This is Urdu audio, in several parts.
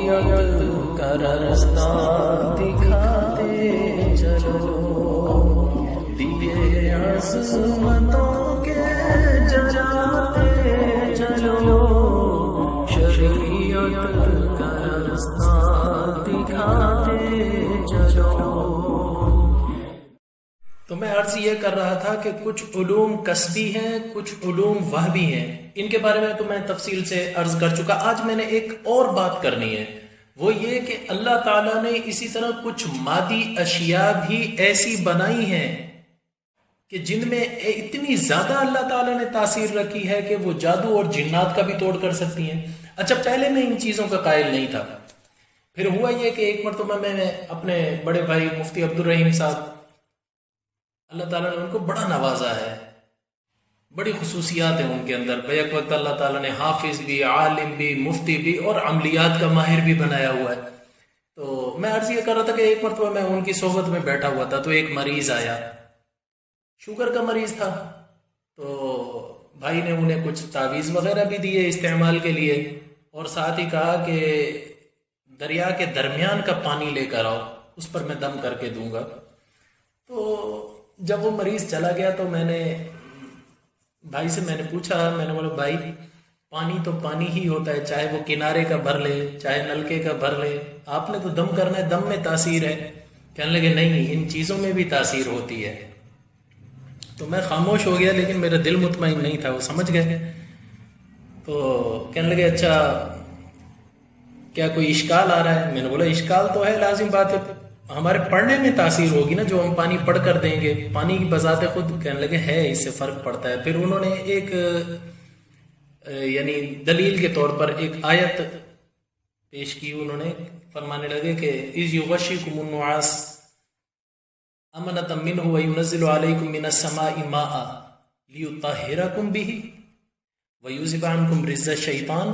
شریعت کا رستہ دکھاتے چلو، دیے عصمتوں کے جلاتے چلو، شریعت کا رستہ دکھاتے چلو۔ تو میں عرض یہ کر رہا تھا کہ کچھ علوم کسبی ہیں، کچھ علوم وہبی ہیں، ان کے بارے میں تو میں تفصیل سے عرض کر چکا۔ آج میں نے ایک اور بات کرنی ہے، وہ یہ کہ اللہ تعالیٰ نے اسی طرح کچھ مادی اشیاء بھی ایسی بنائی ہیں کہ جن میں اتنی زیادہ اللہ تعالیٰ نے تاثیر رکھی ہے کہ وہ جادو اور جنات کا بھی توڑ کر سکتی ہیں۔ اچھا، پہلے میں ان چیزوں کا قائل نہیں تھا، پھر ہوا یہ کہ ایک مرتبہ میں اپنے بڑے بھائی مفتی عبدالرحیم صاحب، اللہ تعالیٰ نے ان کو بڑا نوازا ہے، بڑی خصوصیات ہیں ان کے اندر، بیک وقت اللہ تعالیٰ نے حافظ بھی، عالم بھی، مفتی بھی اور عملیات کا ماہر بھی بنایا ہوا ہے۔ تو میں عرض یہ کر رہا تھا کہ ایک مرتبہ میں ان کی صحبت میں بیٹھا ہوا تھا تو ایک مریض آیا، شوگر کا مریض تھا، تو بھائی نے انہیں کچھ تعویذ وغیرہ بھی دیے استعمال کے لیے، اور ساتھ ہی کہا کہ دریا کے درمیان کا پانی لے کر آؤ، اس پر میں دم کر کے دوں گا۔ تو جب وہ مریض چلا گیا تو میں نے بھائی سے میں نے پوچھا، میں نے بولا بھائی پانی تو پانی ہی ہوتا ہے، چاہے وہ کنارے کا بھر لے چاہے نلکے کا بھر لے، آپ نے تو دم کرنا ہے، دم میں تاثیر ہے۔ کہنے لگے نہیں، ان چیزوں میں بھی تاثیر ہوتی ہے۔ تو میں خاموش ہو گیا، لیکن میرا دل مطمئن نہیں تھا، وہ سمجھ گئے۔ تو کہنے لگے اچھا کیا کوئی اشکال آ رہا ہے؟ میں نے بولا اشکال تو ہے، لازم بات ہے، ہمارے پڑھنے میں تاثیر ہوگی نا، جو ہم پانی پڑھ کر دیں گے، پانی کی بذات خود۔ کہنے لگے ہے، اس سے فرق پڑتا ہے۔ پھر انہوں نے ایک یعنی دلیل کے طور پر ایک آیت پیش کی، انہوں نے فرمانے لگے کہ اذ یغشیکم النعاس امنۃ منہ وینزل علیکم من السماء ماء لیطہرکم بہ ویذھب عنکم رجز الشیطان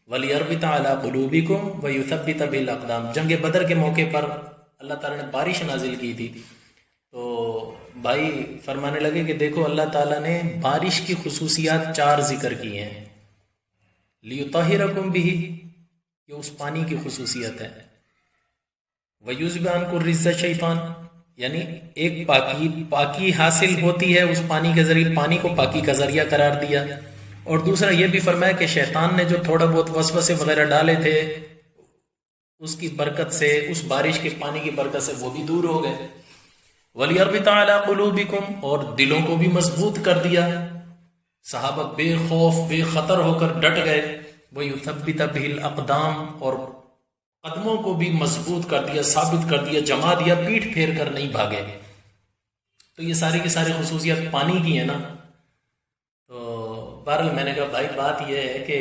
ولیربط علی قلوبکم ویثبت بہ الاقدام۔ جنگ بدر کے موقع پر اللہ تعالیٰ نے بارش نازل کی تھی، تو بھائی فرمانے لگے کہ دیکھو اللہ تعالیٰ نے بارش کی خصوصیات 4 ذکر کی ہیں، لیطہرکم بہ، یہ اس پانی کی خصوصیت ہے، ویذھب عنکم الرجز الشیطان، یعنی ایک پاکی حاصل ہوتی ہے اس پانی کے ذریعے، پانی کو پاکی کا ذریعہ قرار دیا، اور دوسرا یہ بھی فرمایا کہ شیطان نے جو تھوڑا بہت وسوسے وغیرہ ڈالے تھے اس کی برکت سے، اس بارش کے پانی کی برکت سے وہ بھی دور ہو گئے۔ وَلْيَرْبِطَ عَلَىٰ قُلُوبِكُمْ، اور دلوں کو بھی مضبوط کر دیا، صحابہ بے خوف بے خطر ہو کر ڈٹ گئے۔ وَيُثَبِّتَ بِهِ الْأَقْدَامَ، اور قدموں کو بھی مضبوط کر دیا، ثابت کر دیا، جما دیا، پیٹھ پھیر کر نہیں بھاگے۔ تو یہ ساری کی ساری خصوصیات پانی کی ہیں نا۔ تو بہرحال میں نے کہا بھائی بات یہ ہے کہ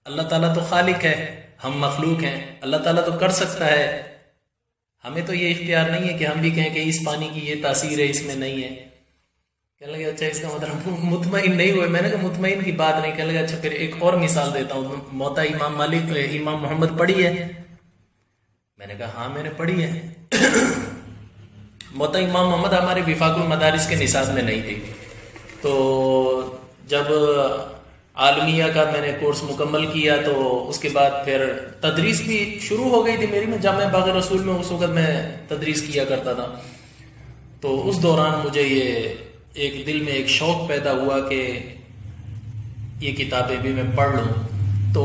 اللہ تعالیٰ تو خالق ہے، ہم مخلوق ہیں، اللہ تعالیٰ تو کر سکتا ہے، ہمیں تو یہ اختیار نہیں ہے کہ ہم بھی کہیں کہ اس پانی کی یہ تاثیر ہے، اس میں نہیں ہے۔ کہنے لگے اچھا اس کا مطلب مطمئن نہیں ہوئے؟ میں نے کہا مطمئن کی بات نہیں۔ کہنے لگے اچھا پھر ایک اور مثال دیتا ہوں، موطا امام مالک امام محمد پڑھی ہے؟ میں نے کہا ہاں میں نے پڑھی ہے۔ موطا امام محمد ہمارے وفاق المدارس کے نصاب میں نہیں تھی، تو جب عالمیہ کا میں نے کورس مکمل کیا تو اس کے بعد پھر تدریس بھی شروع ہو گئی تھی میری، میں جامعہ باغ رسول میں اس وقت میں تدریس کیا کرتا تھا۔ تو اس دوران مجھے یہ ایک دل میں ایک شوق پیدا ہوا کہ یہ کتابیں بھی میں پڑھ لوں۔ تو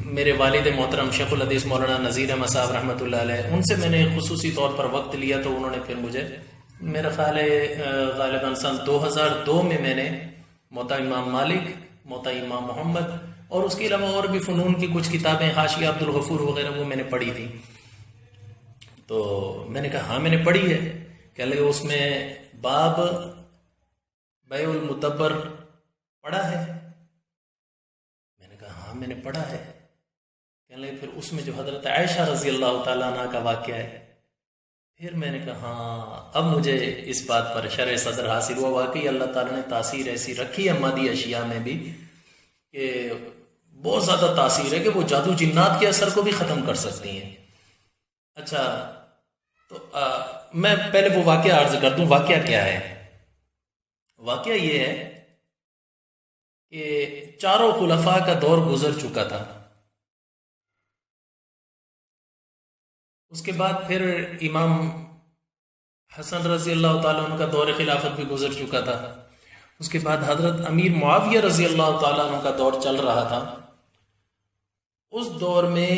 میرے والد محترم شیخ الحدیث مولانا نذیر احمد صاحب رحمۃ اللہ علیہ، ان سے میں نے خصوصی طور پر وقت لیا، تو انہوں نے پھر مجھے، میرا خیال ہے غالباً سن 2002 میں میں نے موطا امام مالک، موطا امام محمد اور اس کے علاوہ اور بھی فنون کی کچھ کتابیں، حاشیہ عبد الغفور وغیرہ، وہ میں نے پڑھی تھی۔ تو میں نے کہا ہاں میں نے پڑھی ہے۔ کہنے لگے اس میں باب بیع المدبر پڑھا ہے؟ میں نے کہا ہاں میں نے پڑھا ہے۔ کہنے لگے پھر اس میں جو حضرت عائشہ رضی اللہ تعالیٰ عنہ کا واقعہ ہے۔ پھر میں نے کہا ہاں اب مجھے اس بات پر شرح صدر حاصل ہوا، واقعی اللہ تعالیٰ نے تاثیر ایسی رکھی ہے مادی اشیاء میں بھی کہ بہت زیادہ تاثیر ہے کہ وہ جادو جنات کے اثر کو بھی ختم کر سکتی ہیں۔ اچھا تو میں پہلے وہ واقعہ عرض کر دوں، واقعہ کیا ہے؟ واقعہ یہ ہے کہ چاروں خلفاء کا دور گزر چکا تھا، اس کے بعد پھر امام حسن رضی اللہ تعالیٰ عنہ کا دور خلافت بھی گزر چکا تھا. اس کے بعد حضرت امیر معاویہ رضی اللہ تعالیٰ عنہ کا دور چل رہا تھا. اس دور میں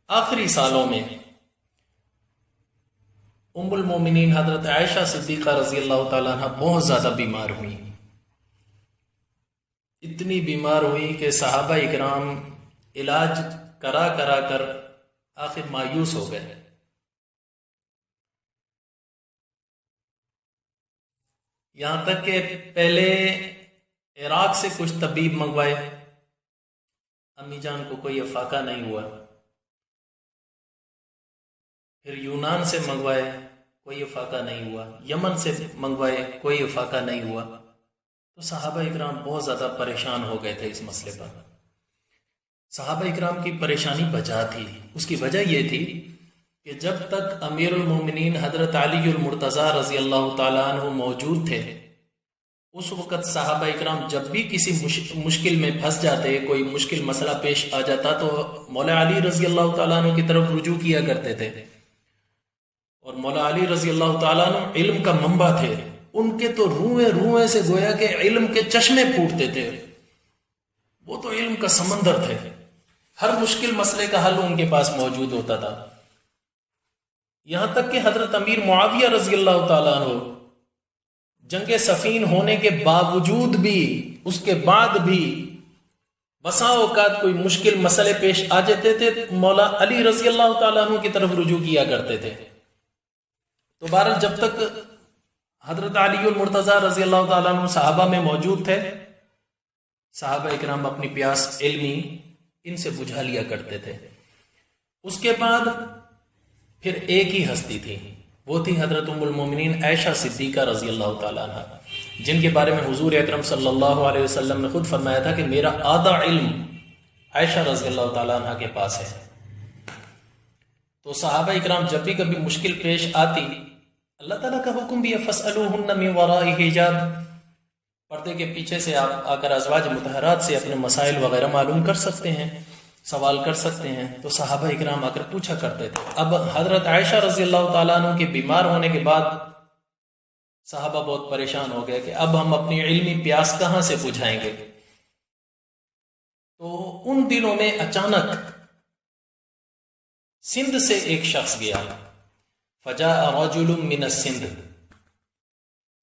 آخری سالوں میں ام المومنین حضرت عائشہ صدیقہ رضی اللہ تعالیٰ عنہ بہت زیادہ بیمار ہوئی. اتنی بیمار ہوئی کہ صحابہ اکرام علاج کرا کر آخر مایوس ہو گئے. یہاں تک کہ پہلے عراق سے کچھ طبیب منگوائے، امی جان کو کوئی افاقہ نہیں ہوا. پھر یونان سے منگوائے، کوئی افاقہ نہیں ہوا. یمن سے منگوائے، کوئی افاقہ نہیں ہوا. تو صحابہ اکرام بہت زیادہ پریشان ہو گئے تھے اس مسئلے پر. صحابہ اکرام کی پریشانی بجا تھی. اس کی وجہ یہ تھی کہ جب تک امیر المومنین حضرت علی المرتضیٰ رضی اللہ تعالیٰ عنہ موجود تھے، اس وقت صحابہ اکرام جب بھی کسی مشکل میں پھنس جاتے، کوئی مشکل مسئلہ پیش آ جاتا، تو مولا علی رضی اللہ تعالیٰ عنہ کی طرف رجوع کیا کرتے تھے. اور مولا علی رضی اللہ تعالیٰ عنہ علم کا منبع تھے. ان کے تو روئیں سے گویا کہ علم کے چشمے پھوٹتے تھے. وہ تو علم کا سمندر تھے. ہر مشکل مسئلے کا حل ان کے پاس موجود ہوتا تھا. یہاں تک کہ حضرت امیر معاویہ رضی اللہ تعالیٰ عنہ جنگ صفین ہونے کے باوجود بھی، اس کے بعد بھی بسا اوقات کوئی مشکل مسئلے پیش آ جاتے تھے، مولا علی رضی اللہ تعالیٰ عنہ کی طرف رجوع کیا کرتے تھے. تو بہرحال جب تک حضرت علی المرتضیٰ رضی اللہ تعالیٰ عنہ صحابہ میں موجود تھے، صحابہ اکرام اپنی پیاس علمی ان سے بجھا لیا کرتے تھے. اس کے بعد پھر ایک ہی ہستی تھی، وہ تھی حضرت ام المومنین عائشہ صدیقہ رضی اللہ تعالیٰ عنہ، جن کے بارے میں حضور اکرم صلی اللہ علیہ وسلم نے خود فرمایا تھا کہ میرا آدھا علم عائشہ رضی اللہ تعالیٰ عنہ کے پاس ہے. تو صحابہ اکرام جب بھی کبھی مشکل پیش آتی، اللہ تعالیٰ کا حکم بھی ہے فَاسْأَلُوهُنَّ مِنْ وَرَاءِ حِجَابٍ، پردے کے پیچھے سے آپ آ کر ازواج مطہرات سے اپنے مسائل وغیرہ معلوم کر سکتے ہیں، سوال کر سکتے ہیں. تو صحابہ اکرام آ کر پوچھا کرتے تھے. اب حضرت عائشہ رضی اللہ تعالیٰ عنہ کے بیمار ہونے کے بعد صحابہ بہت پریشان ہو گئے کہ اب ہم اپنی علمی پیاس کہاں سے بجھائیں گے. تو ان دنوں میں اچانک سندھ سے ایک شخص گیا. فجاء رجل من السند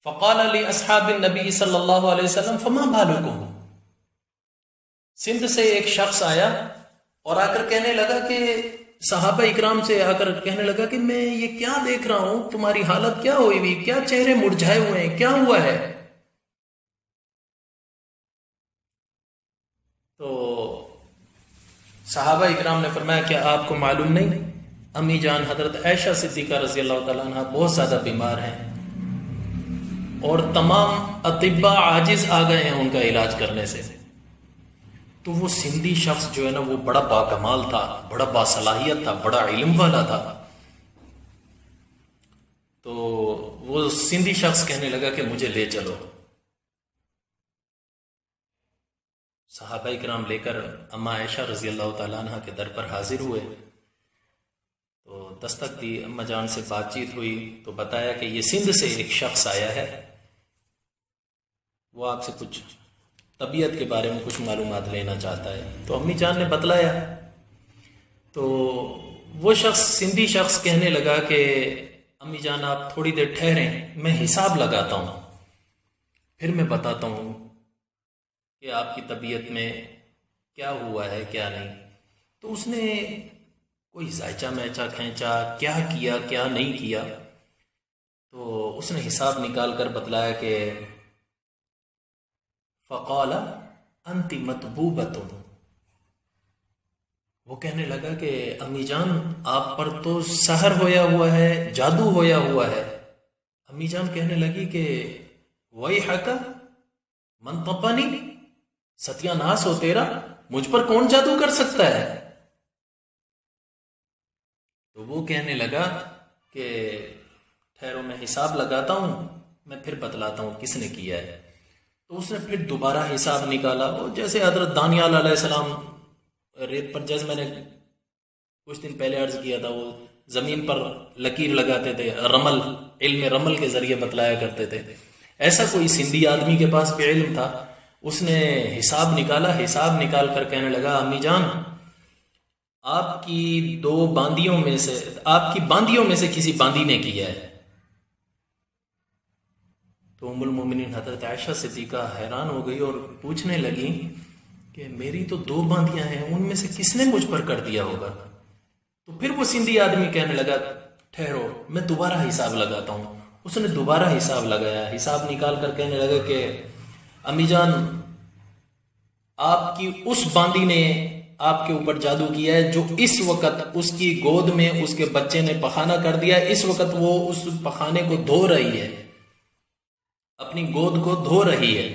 فقال لاصحاب النبي صلی اللہ علیہ وسلم فما بالکم. سندھ سے ایک شخص آیا اور آ کر کہنے لگا کہ صحابہ اکرام سے آ کر کہنے لگا کہ میں یہ کیا دیکھ رہا ہوں، تمہاری حالت کیا ہوئی ہوئی، کیا چہرے مرجھائے ہوئے ہیں، کیا ہوا ہے. تو صحابہ اکرام نے فرمایا کہ آپ کو معلوم نہیں، امی جان حضرت عائشہ صدیقہ رضی اللہ تعالیٰ عنہ بہت زیادہ بیمار ہیں اور تمام اطباء عاجز آ گئے ہیں ان کا علاج کرنے سے. تو وہ سندھی شخص جو ہے نا، وہ بڑا باکمال تھا، بڑا باصلاحیت تھا، بڑا علم والا تھا. تو وہ سندھی شخص کہنے لگا کہ مجھے لے چلو. صحابہ اکرام لے کر اما عائشہ رضی اللہ تعالیٰ عنہ کے در پر حاضر ہوئے. تو دستک دی، اما جان سے بات چیت ہوئی تو بتایا کہ یہ سندھ سے ایک شخص آیا ہے، وہ آپ سے کچھ طبیعت کے بارے میں کچھ معلومات لینا چاہتا ہے. تو امی جان نے بتلایا. تو وہ شخص، سندھی شخص کہنے لگا کہ امی جان آپ تھوڑی دیر ٹھہریں، میں حساب لگاتا ہوں، پھر میں بتاتا ہوں کہ آپ کی طبیعت میں کیا ہوا ہے کیا نہیں. تو اس نے کوئی ذائچہ میچہ کھینچا، کیا کیا کیا نہیں کیا. تو اس نے حساب نکال کر بتلایا کہ فقال انت مطبوبۃ. وہ کہنے لگا کہ امی جان آپ پر تو سحر ہویا ہوا ہے، جادو ہویا ہوا ہے. امی جان کہنے لگی کہ ویحک من طبنی، ستیہ ناس ہو تیرا، مجھ پر کون جادو کر سکتا ہے. تو وہ کہنے لگا کہ ٹھہرو میں حساب لگاتا ہوں، میں پھر بتلاتا ہوں کس نے کیا ہے. تو اس نے پھر دوبارہ حساب نکالا. وہ جیسے حضرت دانیال علیہ السلام ریت پر، جیسے میں نے کچھ دن پہلے عرض کیا تھا، وہ زمین پر لکیر لگاتے تھے، رمل، علم رمل کے ذریعے بتلایا کرتے تھے. ایسا کوئی سندھی آدمی کے پاس بھی علم تھا. اس نے حساب نکالا، حساب نکال کر کہنے لگا امی جان آپ کی باندیوں میں سے کسی باندی نے کیا ہے. تو ام المومنین حضرت عائشہ صدیقہ حیران ہو گئی اور پوچھنے لگی کہ میری تو 2 باندیاں ہیں، ان میں سے کس نے مجھ پر کر دیا ہوگا. تو پھر وہ سندھی آدمی کہنے لگا ٹھہرو میں دوبارہ حساب لگاتا ہوں. اس نے دوبارہ حساب لگایا، حساب نکال کر کہنے لگا کہ امی جان آپ کی اس باندی نے آپ کے اوپر جادو کیا ہے جو اس وقت اس کی گود میں اس کے بچے نے پخانہ کر دیا ہے. اس وقت وہ اس پخانے کو دھو رہی ہے، اپنی گود کو دھو رہی ہے.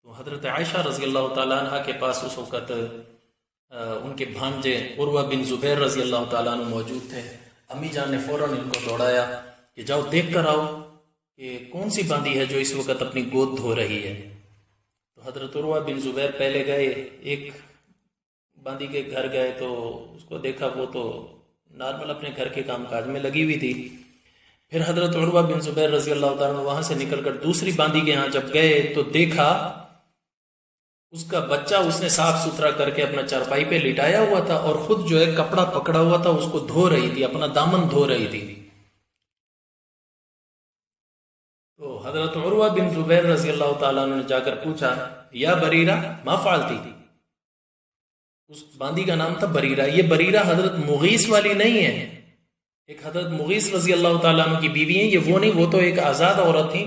تو حضرت عائشہ رضی اللہ تعالیٰ عنہ کے پاس اس وقت ان کے بھانجے عروہ بن زبیر رضی اللہ تعالیٰ عنہ موجود تھے. امی جان نے فوراً ان کو دوڑایا کہ جاؤ دیکھ کر آؤ کہ کون سی باندی ہے جو اس وقت اپنی گود دھو رہی ہے. تو حضرت عروہ بن زبیر پہلے گئے، ایک باندی کے گھر گئے تو اس کو دیکھا وہ تو نارمل اپنے گھر کے کام کاج میں لگی ہوئی تھی. پھر حضرت عروہ بن زبیر رضی اللہ تعالیٰ عنہ وہاں سے نکل کر دوسری باندی کے ہاں جب گئے تو دیکھا اس کا بچہ اس نے صاف ستھرا کر کے اپنا چارپائی پہ لٹایا ہوا تھا اور خود جو ہے کپڑا پکڑا ہوا تھا، اس کو دھو رہی تھی، اپنا دامن دھو رہی تھی. تو حضرت عروہ بن زبیر رضی اللہ تعالیٰ عنہ نے جا کر پوچھا یا بریرہ ما فعلتی. اس باندی کا نام تھا بریرہ. یہ بریرہ حضرت مغیث والی نہیں ہے، ایک حضرت مغیث رضی اللہ تعالیٰ عنہ کی بیوی ہیں. یہ وہ نہیں، وہ تو ایک آزاد عورت تھی.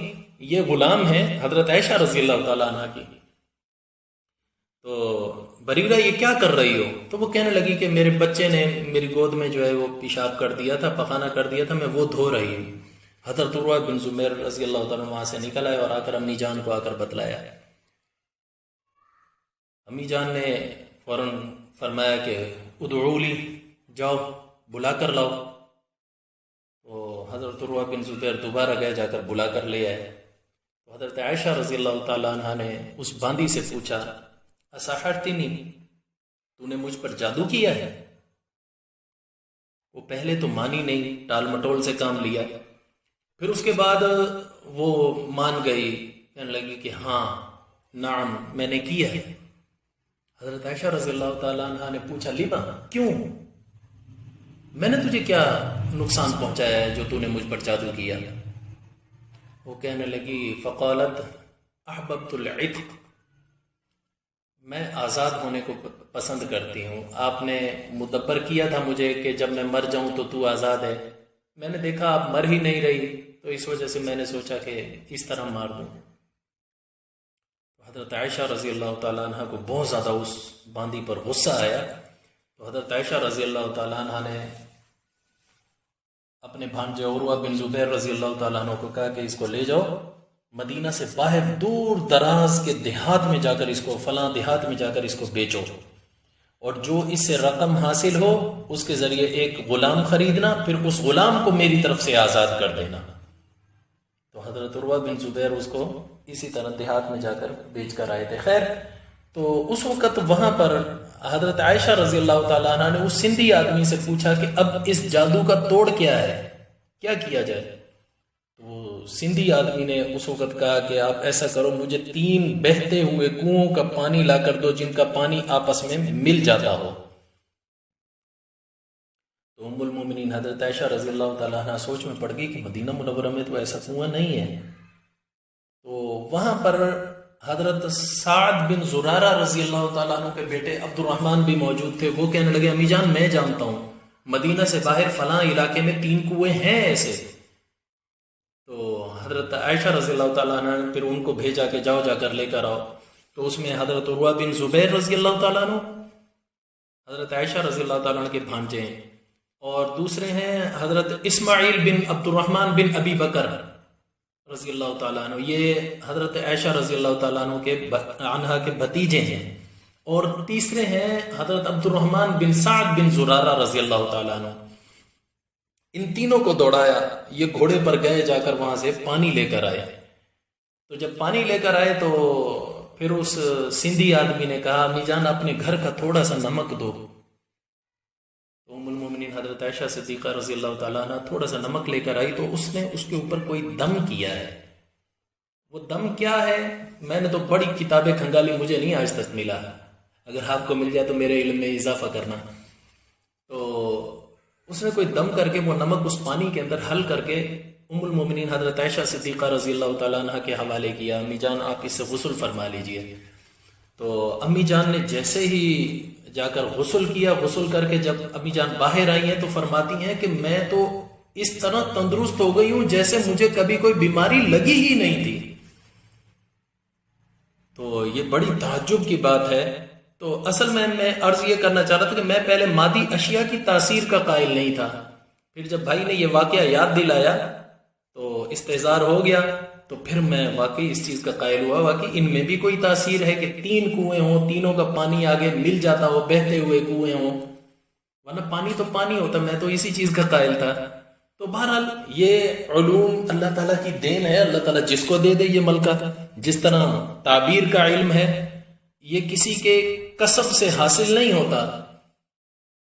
یہ غلام ہے حضرت عائشہ رضی اللہ تعالیٰ عنہ کی. تو بریرہ یہ کیا کر رہی ہو؟ تو وہ کہنے لگی کہ میرے بچے نے میری گود میں جو ہے وہ پیشاب کر دیا تھا، پخانہ کر دیا تھا، میں وہ دھو رہی ہوں. حضرت عروہ بن زبیر رضی اللہ تعالیٰ وہاں سے نکل آئے اور آ کر امی جان کو آ کر بتلایا. امی جان نے فوراً فرمایا کہ ادعو لی، جاؤ بلا کر لاؤ. تو حضرت عروہ بن زبیر دوبارہ گئے، جا کر بلا کر لے آئے. تو حضرت عائشہ رضی اللہ تعالیٰ عنہ نے اس باندی سے پوچھا اسحرتنی، تو نے مجھ پر جادو کیا ہے؟ وہ پہلے تو مانی نہیں، ٹال مٹول سے کام لیا. پھر اس کے بعد وہ مان گئی، کہنے لگی کہ ہاں نعم میں نے کیا ہے. حضرت عائشہ رضی اللہ تعالیٰ عنہ نے پوچھا لما، کیوں؟ میں نے تجھے کیا نقصان پہنچایا ہے جو تو نے مجھ پر جادو کیا؟ وہ کہنے لگی فقالت احببت العتق، میں آزاد ہونے کو پسند کرتی ہوں. آپ نے مدبر کیا تھا مجھے کہ جب میں مر جاؤں تو آزاد ہے. میں نے دیکھا آپ مر ہی نہیں رہی تو اس وجہ سے میں نے سوچا کہ اس طرح مار دوں. حضرت عائشہ رضی اللہ تعالیٰ عنہ کو بہت زیادہ اس باندی پر غصہ آیا. تو حضرت عائشہ رضی اللہ تعالیٰ عنہ نے اپنے بھانجے عروہ بن زبیر رضی اللہ تعالیٰ عنہ کو کہا کہ اس کو لے جاؤ مدینہ سے باہر دور دراز کے دیہات میں جا کر اس کو، فلاں دیہات میں جا کر اس کو بیچو، اور جو اس سے رقم حاصل ہو اس کے ذریعے ایک غلام خریدنا، پھر اس غلام کو میری طرف سے آزاد کر دینا. تو حضرت عروہ بن زبیر اس کو اسی طرح دیہات میں جا کر بیچ کر آئے تھے. خیر، تو اس وقت وہاں پر حضرت عائشہ رضی اللہ تعالیٰ عنہ نے اس سندھی آدمی سے پوچھا کہ اب اس جادو کا توڑ کیا ہے، کیا کیا جائے؟ تو سندھی آدمی نے اس وقت کہا کہ آپ ایسا کرو، مجھے 3 بہتے ہوئے کنووں کا پانی لا کر دو جن کا پانی آپس میں مل جاتا ہو. تو ام المومنین حضرت عائشہ رضی اللہ تعالیٰ عنہ سوچ میں پڑ گئی کہ مدینہ منورہ میں تو ایسا کنواں نہیں ہے. تو وہاں پر حضرت سعد بن زرارہ رضی اللہ تعالیٰ عنہ کے بیٹے عبد الرحمن بھی موجود تھے. وہ کہنے لگے امی جان میں جانتا ہوں مدینہ سے باہر فلاں علاقے میں 3 کنویں ہیں ایسے. تو حضرت عائشہ رضی اللہ تعالیٰ عنہ نے پھر ان کو بھیجا کہ جاؤ جا کر لے کر آؤ. تو اس میں حضرت عروہ بن زبیر رضی اللہ تعالیٰ عنہ، حضرت عائشہ رضی اللہ تعالیٰ عنہ کے بھانجے ہیں، اور دوسرے ہیں حضرت اسماعیل بن عبد الرحمن بن ابی بکر رضی اللہ تعالیٰ عنہ. یہ حضرت عائشہ رضی اللہ تعالیٰ عنہ کے بھتیجے ہیں. اور تیسرے ہیں حضرت عبد الرحمن بن سعد بن زرارہ رضی اللہ تعالیٰ عنہ. ان تینوں کو دوڑایا، یہ گھوڑے پر گئے، جا کر وہاں سے پانی لے کر آئے. تو جب پانی لے کر آئے تو پھر اس سندھی آدمی نے کہا امی جان اپنے گھر کا تھوڑا سا نمک دو. حضرت عائشہ صدیقہ رضی اللہ تعالیٰ عنہ تھوڑا سا نمک لے کر آئی تو اس نے اس کے اوپر کوئی دم کیا ہے. وہ دم کیا ہے میں نے تو بڑی کتابیں کھنگالی, مجھے نہیں آج تک ملا. اگر آپ کو مل جائے تو میرے علم میں اضافہ کرنا. تو اس نے کوئی دم کر کے وہ نمک اس پانی کے اندر حل کر کے ام المومنین حضرت عائشہ صدیقہ رضی اللہ تعالیٰ عنہ کے حوالے کیا. امی جان آپ اس سے غسل فرما لیجئے. تو امی جان نے جیسے ہی جا کر غسل کیا, غسل کر کے جب امی جان باہر آئی ہیں تو فرماتی ہیں کہ میں تو اس طرح تندرست ہو گئی ہوں جیسے مجھے کبھی کوئی بیماری لگی ہی نہیں تھی. تو یہ بڑی تعجب کی بات ہے. تو اصل میں عرض یہ کرنا چاہ رہا تھا کہ میں پہلے مادی اشیاء کی تاثیر کا قائل نہیں تھا. پھر جب بھائی نے یہ واقعہ یاد دلایا تو استحضار ہو گیا, تو پھر میں واقعی اس چیز کا قائل ہوا واقعی ان میں بھی کوئی تاثیر ہے کہ 3 کنویں ہوں, تینوں کا پانی آگے مل جاتا ہو, بہتے ہوئے کنویں ہوں, ورنہ پانی تو پانی ہوتا. میں تو اسی چیز کا قائل تھا. تو بہرحال یہ علوم اللہ تعالیٰ کی دین ہے, اللہ تعالیٰ جس کو دے دے یہ ملکہ. جس طرح تعبیر کا علم ہے یہ کسی کے کسب سے حاصل نہیں ہوتا,